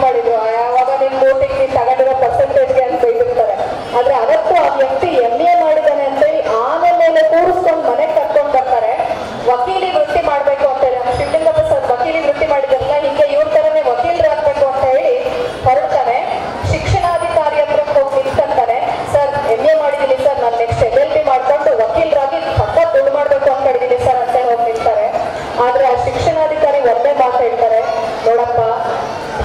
ಮಾಡಿದ್ರು, ಯಾವಾಗ ನಿಮ್ ಊಟಿಗೆ ನೀನ್ ತಗೊಂಡಿರೋ ಪರ್ಸೆಂಟೇಜ್ಗೆ ಅಂತ ಬೈದಿರ್ತಾರೆ. ಆದ್ರೆ ಅವತ್ತು ಆ ವ್ಯಕ್ತಿ MA ಮಾಡಿದಾನೆ ಅಂತೇಳಿ ಆಮೇಲೆ ಕೂರಿಸ್ಕೊಂಡು ಮನೆಗೆ ಕರ್ಕೊಂಡು ಬರ್ತಾರೆ. ವಕೀಲಿ ವೃತ್ತಿ ಮಾಡ್ಬೇಕು ಅಂತ ಹೇಳಿ, ನಮ್ಮ ಶಿವಲಿಂಗಪ್ಪ ಸರ್ ವಕೀಲಿ ವೃತ್ತಿ ಮಾಡಿದ್ರಲ್ಲ, ಹಿಂಗೆ ಇವ್ರ ತರನೇ ವಕೀಲರಾಗ್ಬೇಕು ಅಂತ ಹೇಳಿ ಹೊರಡ್ತಾನೆ. ಶಿಕ್ಷಣಾಧಿಕಾರಿ ಹತ್ರ ಹೋಗಿ ನಿಂತ್ಕೊಂತಾನೆ. ಸರ್ MA ಮಾಡಿದೀನಿ ಸರ್, ನಾನು ನೆಕ್ಸ್ಟ್ LLB ಮಾಡ್ಕೊಂಡು ವಕೀಲರಾಗಿ ಪಕ್ಕ ದುಡ್ಡು ಮಾಡ್ಬೇಕು ಅನ್ಕೊಂಡಿದೀನಿ ಸರ್ ಅಂತ ಹೋಗಿ ನಿಲ್ತಾರೆ. ಆದ್ರೆ ಆ ಶಿಕ್ಷಣಾಧಿಕಾರಿ ಒಂದೇ ಮಾತು ಹೇಳ್ತಾರೆ, ನೋಡಪ್ಪ,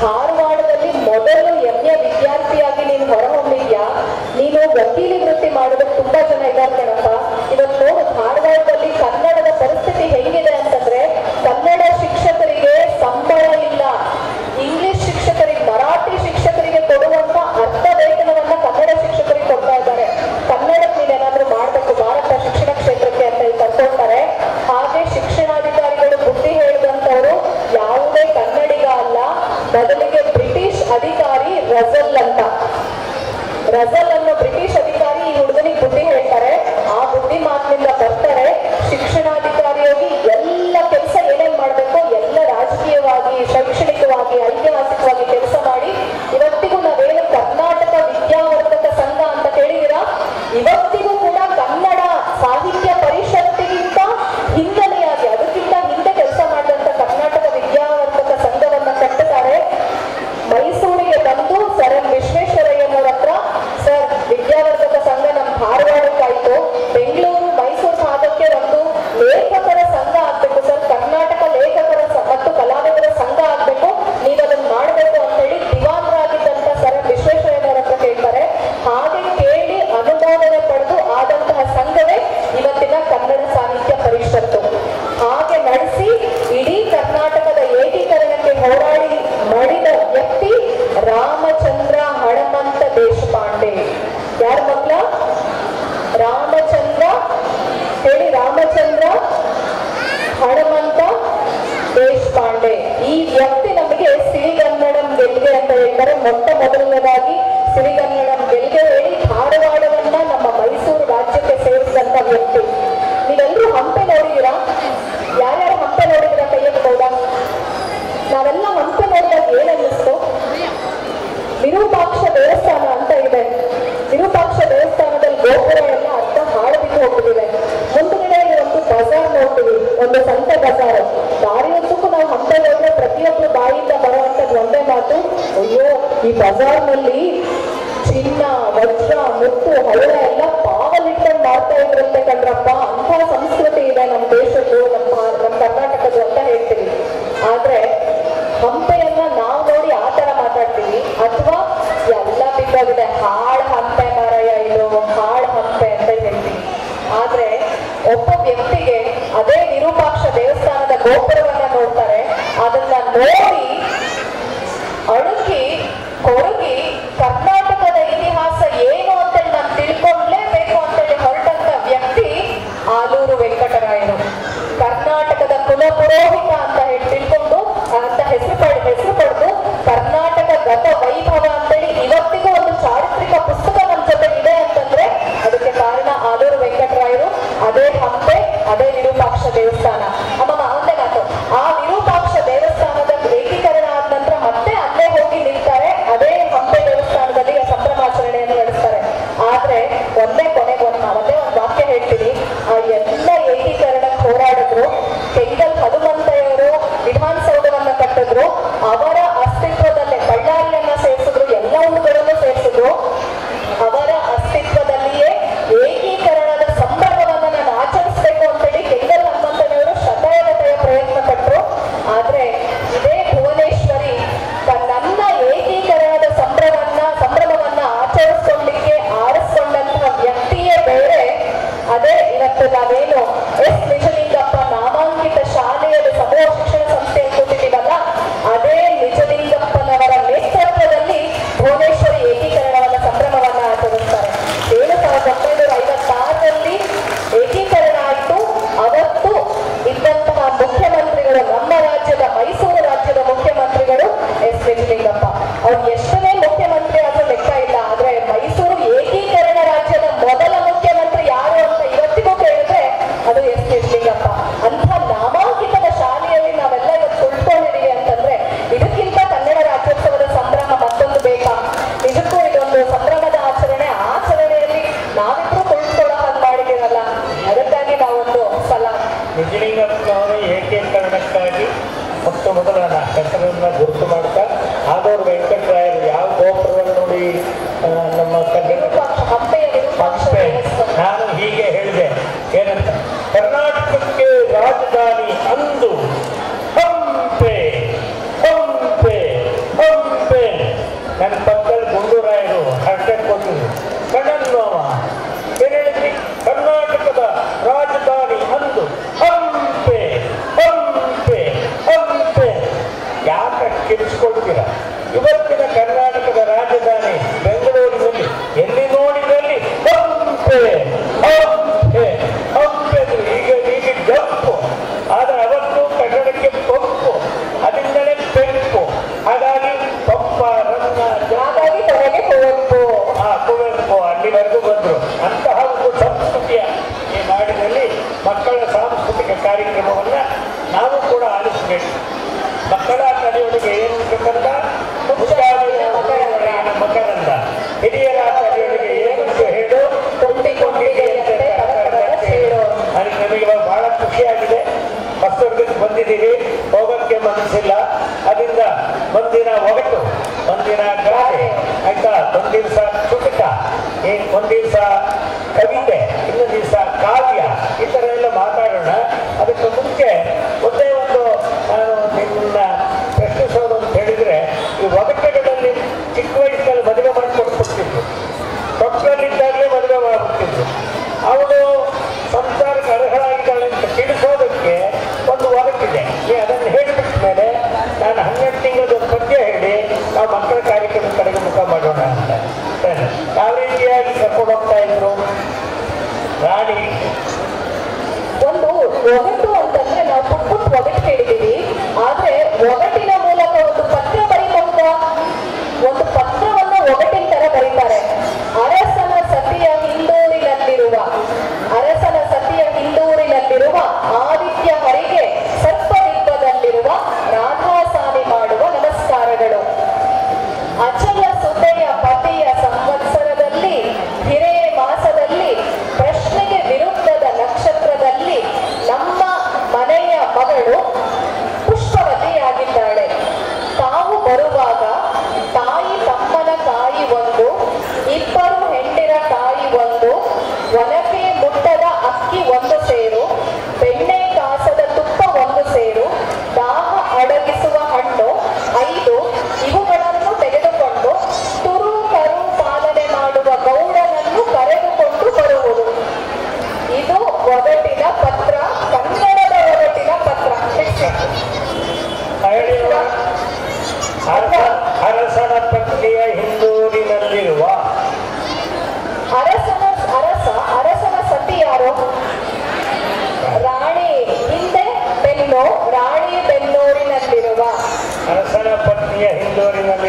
ಧಾರವಾಡದಲ್ಲಿ ಮೊದಲು MA ವಿದ್ಯಾರ್ಥಿಯಾಗಿ ನೀನು ಹೊರಹೊಮ್ಮಿದ್ಯಾ, ನೀನು ವಕೀಲಿ ವೃತ್ತಿ ಮಾಡೋದಕ್ಕೆ ತುಂಬಾ ಜನ ಇದ್ದಾರೆ ಕಣಪ್ಪ. ಇವತ್ತು ನೋಡು ಧಾರವಾಡದಲ್ಲಿ ಕನ್ನಡದ ಪರಿಸ್ಥಿತಿ ಹೆಂಗಿದೆ ಅಂತಂದ್ರೆ, ಕನ್ನಡ ಶಿಕ್ಷಕರಿಗೆ ಸಂಬಳ ಇಲ್ಲ, ಇಂಗ್ಲಿಷ್ ಶಿಕ್ಷಕರಿಗೆ, ಮರಾಠಿ ಶಿಕ್ಷಕರಿಗೆ ಕೊಡುವಂತ ಅರ್ಧ ವೇತನವನ್ನ ಕನ್ನಡ ಶಿಕ್ಷಕರಿಗೆ ಕೊಡ್ತಾ ಇದ್ದಾರೆ. ಕನ್ನಡಕ್ಕೆ ನೀನೇನಾದ್ರೂ ಮಾಡ್ಬೇಕು ಭಾರತ ಶಿಕ್ಷಣ ಕ್ಷೇತ್ರಕ್ಕೆ ಅಂತ ಹೇಳಿ ಕರ್ಕೊಳ್ತಾರೆ. ಹಾಗೆ ಶಿಕ್ಷಣಾಧಿಕಾರಿಗಳು ಬುದ್ಧಿ ಹೇಳಿದಂತವರು ಯಾವುದೇ ಕನ್ನಡಿಗ ಅಲ್ಲ, ಬದಲಿಗೆ ಬ್ರಿಟಿಷ್ ಅಧಿಕಾರಿ ರಜಲ್ ಅಂತ. ರಜಲ್ ಅನ್ನೋ ಬ್ರಿಟಿಷ್ ಅಧಿಕಾರಿ ಈ ಹುಡುಗನಿಗೆ ಬುದ್ಧಿ ಹೇಳ್ತಾರೆ. ಆ ಬುದ್ಧಿ ಮಾತಿನಿಂದ ಬರ್ತಾರೆ. ಶಿಕ್ಷಣಾಧಿಕಾರಿಯಾಗಿ ಎಲ್ಲ ಕೆಲಸ ಏನೇನ್ ಮಾಡ್ಬೇಕು ಎಲ್ಲ ರಾಜಕೀಯವಾಗಿ, ಶೈಕ್ಷಣಿಕವಾಗಿ, ಐತಿಹಾಸಿಕವಾಗಿ ಕೆಲಸ ಮಾಡಿ ಇವತ್ತಿಗೂ ನಾವೇನು ಕರ್ನಾಟಕ ವಿದ್ಯಾವರ್ಧಕ ಸಂಘ ಅಂತ ಕೇಳಿದಿರಾ, ಇವತ್ತಿಗೂ ಕೂಡ ಕನ್ನಡ ಸಾಹಿತ್ಯ ಪರಿಷತ್ತಿಗಿಂತ ಹಿನ್ನೆಲೆಯಾಗಿ, ಅದಕ್ಕಿಂತ ಹಿಂದೆ ಕೆಲಸ ಮಾಡಿದಂತ ಕರ್ನಾಟಕ ವಿದ್ಯಾವರ್ಧಕ ಸಂಘವನ್ನ ಕಟ್ಟುತ್ತಾರೆ. ಮೈಸೂರಿಗೆ ಬಂದು ಸರ್ ಎಂ ವಿಶ್ವೇಶ್ವರಯ್ಯನವ್ರ ಹತ್ರ, ಸರ್ ವಿದ್ಯಾವರ್ಧಕ ಸಂಘ ನಮ್ಮ ಧಾರವಾಡಕ್ಕಾಯ್ತು, ಬೆಂಗಳೂರು ಮೈಸೂರು ಭಾಗಕ್ಕೆ ಒಂದು ಲೇಖಕರ ಸಂಘ ಆಗ್ಬೇಕು ಸರ್, ಕರ್ನಾಟಕ ಲೇಖಕರ ಮತ್ತು ಕಲಾವಿದರ ಸಂಘ ಆಗ್ಬೇಕು, ನೀವು ಅದನ್ನ ಮಾಡಬೇಕು ಅಂತ ಹೇಳಿ ದಿವಾನರಾಗಿದ್ದಂತ ಸರ್ ಎಂ ವಿಶ್ವೇಶ್ವರಯ್ಯನವ್ರ ಹತ್ರ ಕೇಳ್ತಾರೆ. ಹಾಗೆ ಕೇಳಿ ಅನುಮೋದನೆ ಪಡೆದು ಆದಂತಹ ಸಂಘವೇ ಇವತ್ತಿನ ಕನ್ನಡ ಸಾಹಿತ್ಯ ಪರಿಷತ್ತು. ಹಾಗೆ ನಡೆಸಿ ಇಡೀ ಕರ್ನಾಟಕದ ಏಕೀಕರಣಕ್ಕೆ ಹೋರಾಡಿ ಮಾಡಿದ ವ್ಯಕ್ತಿ ರಾಮಚಂದ್ರ ಹಣಮಂತ ದೇಶಪಾಂಡೆ. ಯಾರ ಮಕ್ಕಳ? ರಾಮಚಂದ್ರ ಹೇಳಿ, ರಾಮಚಂದ್ರ ಹಣಮಂತ ದೇಶಪಾಂಡೆ. ಈ ವ್ಯಕ್ತಿ ನಮಗೆ ಸಿರಿಗನ್ನಡಂ ಗೆಲ್ಗೆ ಅಂತ ಹೇಳ್ತಾರೆ. ಮೊದಲನೇದಾಗಿ ಸಿರಿಗನ್ನಡಂ ಗೆಲ್ಗೆ ಹೇಳಿ ಧಾರವಾಡವನ್ನ ನಮ್ಮ ಮೈಸೂರು ರಾಜ್ಯಕ್ಕೆ ಸೇರಿಸಿದಂತ ವ್ಯಕ್ತಿ. ನೀವೆಲ್ಲರೂ ಹಂಪೆ ನೋಡಿದೀರಾ? ಯಾರ್ಯಾರು ಹಂಪೆ ನೋಡಿದಿರಾ ಕೈ ಎತ್ತಬಹುದಾ? ನಾವೆಲ್ಲ ಹಂಪೆ ನೋಡಿದಾಗ ಏನನ್ನಿಸ್ತು? ವಿರೂಪಾಕ್ಷ ದೇವಸ್ಥಾನ ಅಂತ ಇದೆ. ವಿರೂಪಾಕ್ಷ ದೇವಸ್ಥಾನದಲ್ಲಿ ಗೋಪುರ ಎಲ್ಲ ಅರ್ಧ ಹಾಳು ಬಿದ್ದು ಹೋಗ್ತಿದೆ. ಮುಂದುಗಡೆ ಒಂದು ಬಜಾರ್ ನೋಡ್ತೀವಿ, ಒಂದು ಸಂತೆ ಬಜಾರ್. ದಾರಿಯುದ್ದಕ್ಕೂ ನಾವು ಹಂಪೆ ಹೋದ್ರೆ ಪ್ರತಿಯೊಬ್ಬರು ಬಾಯಿಂದ ಬರುವಂತದ್ದು ಒಂದೇ ಮಾತು, ಅಯ್ಯೋ ಈ ಬಜಾರ್ನಲ್ಲಿ ಚಿನ್ನ, ವಜ್ರ, ಮುತ್ತು, ಹಳ್ಳ ಎಲ್ಲ ಪಾವಲಿಟ್ಟಂಗ್ ಮಾಡ್ತಾ ಇದ್ರಂತೆ ಕಣ್ರಪ್ಪ, ಅಂತ ಸಂಸ್ಕೃತಿ ಇದೆ ನಮ್ಮ ದೇಶದ್ದು, ನಮ್ಮ ಕರ್ನಾಟಕದ್ದು ಅಂತ ಹೇಳ್ತೀವಿ. ಆದ್ರೆ ಹಂಪೆಯನ್ನ ನಾವು ನೋಡಿ ಆ ತರ ಮಾತಾಡ್ತೀವಿ, ಅಥವಾ ಎಲ್ಲ ಬಿದ್ದೋಗಿದೆ, ಹಾಳು ಹಂಪೆ ಮಾರಾಯ, ಇದು ಹಾಳು ಹಂಪೆ ಅಂತ ಹೇಳ್ತೀವಿ. ಆದ್ರೆ ಒಬ್ಬ ವ್ಯಕ್ತಿಗೆ ಅದೇ ವಿರೂಪಾಕ್ಷ ದೇವಸ್ಥಾನದ ಗೋಪುರವನ್ನ ನೋಡ್ತಾರೆ. ಅದನ್ನ ನೋಡಿ ಅಡುಕಿ ಕೊಡುಗಿ ಕರ್ನಾಟಕದ ಇತಿಹಾಸ ಏನು ಅಂತೇಳಿ ನಾನು ತಿಳ್ಕೊಂಡ್ಲೇಬೇಕು ಅಂತೇಳಿ ಹೊರಟಂತ ವ್ಯಕ್ತಿ ಆಲೂರು ವೆಂಕಟರಾಯರು. ಕರ್ನಾಟಕದ ಕುಲಪುರೋಹಿತ ಅಂತ ಹೇಳಿ ತಿಳ್ಕೊಂಡು ಅಂತ ಹೆಸರು ಪಡೆದು ಕರ್ನಾಟಕ ಗತ ವೈಭವ ಅಂತೇಳಿ ಇವತ್ತಿಗೂ ಒಂದು ಚಾರಿತ್ರಿಕ ಪುಸ್ತಕ ನಮ್ಮ ಜೊತೆ ಇದೆ ಅಂತಂದ್ರೆ ಅದಕ್ಕೆ ಕಾರಣ ಆಲೂರು ವೆಂಕಟರಾಯರು. ಅದೇ ಹಂಪೆ, ಅದೇ ವಿರೂಪಾಕ್ಷ ದೇವಸ್ಥಾನ. ಅಮ್ಮಮ್ಮ ಒಂದೇ ಮಾತು, ಆ ವಿರೂಪಾಕ್ಷ ದೇವಸ್ಥಾನದ ಏಕೀಕರಣ ಆದ ನಂತರ ಮತ್ತೆ ಅಲ್ಲೇ ಹೋಗಿ ನಿಲ್ತಾರೆ. ಅದೇ ಕೆಡಿಸ್ಕೊಳ್ತೀರ. ಇವತ್ತಿನ ಕರ್ನಾಟಕದ ರಾಜಧಾನಿ ಬೆಂಗಳೂರಿನಲ್ಲಿ ಎಲ್ಲಿ ನೋಡಿದಲ್ಲಿ ಹಂಪೆ ಹಂಪೆ ಹಂಪೆ ಈಗ ಜಪ್ಪು. ಆದರೆ ಅವತ್ತು ಕನ್ನಡಕ್ಕೆ ಪಂಪು, ಅದರಿಂದಲೇ ಪೆಂಪು. ಹಾಗಾಗಿ ಪಂಪ ರನ್ನ ಹಾಗಾಗಿ ಕೊನೆಗೆ ಕುವೆಂಪು ಕುವೆಂಪು ಅಲ್ಲಿವರೆಗೂ ಬಂದರು. ಅಂತಹ ಒಂದು ಸಂಸ್ಕೃತಿಯ ಈ ನಾಡಿನಲ್ಲಿ ಮಕ್ಕಳ ಸಾಂಸ್ಕೃತಿಕ ಕಾರ್ಯಕ್ರಮವನ್ನು ನಾವು ಕೂಡ ಆಲಿಸಬೇಕು. ಮಕ್ಕಳ ಕಲಿಯುವಳಿಗೆ ಏನು ಬೇಕಂತ ಮಕರಂದ, ಹಿರಿಯರ ಕಲಿಯುವಳಿಗೆ ಏನು ಹೇಳು ಕೊಂಡಿಗೆ ನನಗೆ ನಮಗೆ ಬಹಳ ಖುಷಿಯಾಗಿದೆ. ಹೊಸದುರ್ಗಕ್ಕೆ ಬಂದಿದ್ದೀವಿ, ಹೋಗೋಕ್ಕೆ ಮನಸ್ಸಿಲ್ಲ. ಅದರಿಂದ ಒಂದಿನ ಒಗಟು, ಒಂದಿನ ಗಾದೆ ಆಯ್ತಾ, ಒಂದು ದಿವಸ ಚುಟುಕ, ಒಂದು ದಿವಸ ಕವಿತೆ, ಇನ್ನೊಂದು ದಿವಸ ಕಾವ್ಯ, ಈ ಥರ ಎಲ್ಲ ಮಾತಾಡೋಣ. ಅದಕ್ಕೆ ಮುಂಚೆ ಒಂದೇ ಒಂದು ನಾನು ನಿಮ್ಮನ್ನ ಪ್ರಶ್ನಿಸೋದು ಅಂತ ಹೇಳಿದರೆ, ಈ ಒಗಟುಗಳಲ್ಲಿ ಚಿಕ್ಕ ವಯಸ್ಸಿನಲ್ಲಿ ಮದುವೆ ಮಾಡಿಕೊಟ್ಬಿಡ್ತಿದ್ರು, ಮಕ್ಕಳಲ್ಲಿದ್ದಾಗಲೇ ಮದುವೆ ಮಾಡಿಬಿಡ್ತಿದ್ರು. ಅವಳು ಸಂಸಾರಕ್ಕೆ ಅರ್ಹರಾಗಿದ್ದಾಳೆ ಅಂತ ತಿಳಿಸೋದಕ್ಕೆ ಒಂದು ಒಗಟಿದೆ. ಅದನ್ನು ಹೇಳಿಬಿಟ್ಟ ಮೇಲೆ ನಾನು 12 ತಿಂಗಳದ್ದು ಒಂದು ಪದ್ಯ ಹೇಳಿ ನಾವು ಮಕ್ಕಳ ಕಾರ್ಯಕ್ರಮದ ಕಡೆಗೆ ಮುಖ ಮಾಡೋಣ ಅಂತ. ಯಾವ ರೀತಿಯಾಗಿ ಕರ್ಕೊಂಡು ಹೋಗ್ತಾ ಇದ್ರು ರಾಣಿ. ಒಂದು ಒಗಟು ಅಂತಂದ್ರೆ ನಾವು ಪುಟ್ ಒಗಟು ಕೇಳಿದೀವಿ, ಆದ್ರೆ ಒಗಟಿನ ಮೂಲಕ ಒಂದು ಪತ್ರ ಬರೀಬಹುದಾ? ಒಂದು ಪತ್ರವನ್ನ ಒಗಟಿನ ತರ ಬರೀತಾರೆ. ಅರಸನ ಸತಿಯ ಹಿಂದೂರಿನಲ್ಲಿರುವ ಆದಿತ್ಯ ಹರಿಗೆ ಸರ್ಪದಿಬ್ಬದಲ್ಲಿರುವ ರಾಧಾಸ್ವಾಮಿ ಮಾಡುವ ನಮಸ್ಕಾರಗಳು. ಅಚಲ ಸುತೆಯ ಪತಿಯ ಸಂವತ್ಸರದಲ್ಲಿ ಹಿರೇ ಮಾಸದಲ್ಲಿ ಪ್ರಶ್ನೆಗೆ ವಿರುದ್ಧದ ನಕ್ಷತ್ರದಲ್ಲಿ ನಮ್ಮ ಮನೆಯ ಮಗಳು ಪುಷ್ಪವತಿಯಾಗಿದ್ದಾಳೆ. ತಾವು ಬರುವಾಗ ತಾಯಿ ತಮ್ಮನ ಕಾಯಿ ಒಂದು, ಇಬ್ಬರು ಹೆಂಡಿರ ಕಾಯಿ ಒಂದು, ಒನಕೆ ಮುಟ್ಟದ ಅಕ್ಕಿ ಒಂದು ಸೇರು, ಬೆಣ್ಣೆ ಕಾಸದ ತುಪ್ಪ ಒಂದು ಸೇರು, ದಾಹ ಅಡಗಿಸುವ ಹಣ್ಣು 5, ಇವುಗಳನ್ನು ತೆಗೆದುಕೊಂಡು ತುರು ಕರು ಪಾಲನೆ ಮಾಡುವ ಗೌಡನನ್ನು ಕರೆದುಕೊಂಡು ಬರುವುದು. ಇದು ಒಗಟಿನ ಪತ್ರ, ಕನ್ನಡದ ಒಗಟಿನ ಪತ್ರ. ಅರಸನ ಪತ್ನಿಯ ಹಿಂದೂರಿನಲ್ಲಿರುವ ಅರಸನ ಸತಿ ಯಾರು? ರಾಣಿ. ಹಿಂದೆ ಬೆನ್ನು, ರಾಣಿ ಬೆನ್ನೂರಿನಲ್ಲಿರುವ ಅರಸನ ಪತ್ನಿಯ ಹಿಂದೂರಿನಲ್ಲಿ